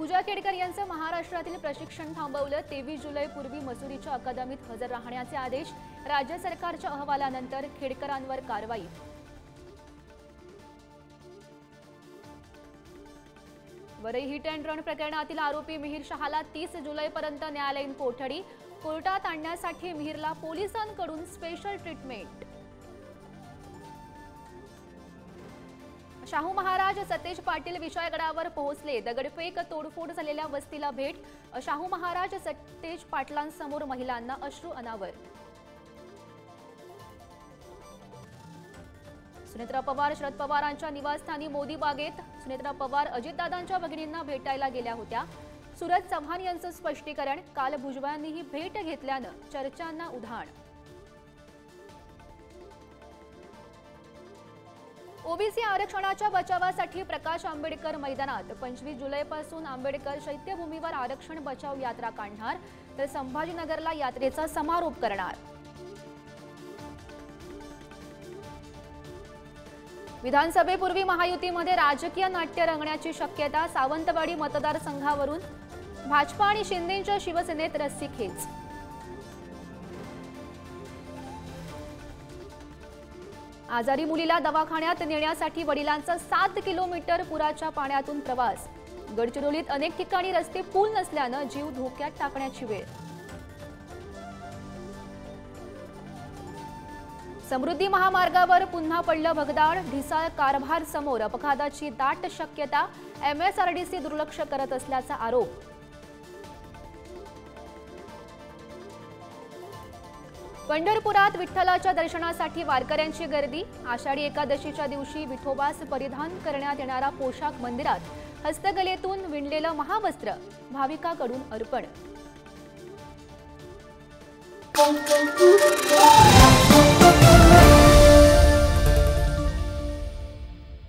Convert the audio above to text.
पूजा केडकर यांचं महाराष्ट्रातील प्रशिक्षण थांबवलं। 23 जुलैपूर्वी मसुरीच्या अकादमीत हजर राहण्याचे आदेश। राज्य सरकारच्या अहवालानंतर केडकरांवर कारवाई। वरई हिट अँड रन प्रकरणातील आरोपी मिहिर शहाला 30 जुलैपर्यंत न्यायालयीन कोठडी। कोर्टात आणण्यासाठी मिहिरला पोलिसांकडून स्पेशल ट्रीटमेंट। शाहू महाराज सतेज पाटील विशाळगडावर पोहोचले। दगडफेक तोडफोड झालेल्या वस्तीला भेट। शाहू महाराज सतेज पाटलांसमोर महिलांना अश्रू अनावर। सुनेत्रा पवार शरद पवारांच्या निवासस्थानी मोदी बागेत। सुनेत्रा पवार अजितदादांच्या भगिनींना भेटायला गेल्या होत्या। सूरज चव्हाण यांचं स्पष्टीकरण। काल भुजबळांनीही भेट घेतल्यानं चर्चांना उधाण। ओबीसी आरक्षणाच्या बचावासाठी प्रकाश आंबेडकर मैदानात। 25 जुलैपासून आंबेडकर चैत्यभूमीवर आरक्षण बचाव यात्रा काढणार, तर संभाजीनगरला यात्रेचा समारोप करणार। विधानसभेपूर्वी महायुतीमध्ये राजकीय नाट्य रंगण्याची शक्यता। सावंतवाडी मतदारसंघावरून भाजपा आणि शिंदेंच्या शिवसेनेत रस्सीखेच। आजारी मुलीला दवाखान्यात नेण्यासाठी वडिलांचा 7 किलोमीटर पुराच्या पाण्यातून प्रवास। गडचिरोलीत अनेक ठिकाणी रस्ते पूल नसल्यानं जीव धोक्यात टाकण्याची वेळ। समृद्धी महामार्गावर पुन्हा पडलं भगदाड। ढिसाळ कारभार समोर अपघाताची दाट शक्यता। एमएसआरडीसी दुर्लक्ष करत असल्याचा आरोप। पंढरपुरात विठ्ठलाच्या दर्शनासाठी वारकऱ्यांची गर्दी। आषाढी एकादशीच्या दिवशी विठोबास परिधान करण्यात येणारा पोशाख मंदिरात हस्तकलेतून विणलेलं महावस्त्र भाविकांकडून अर्पण।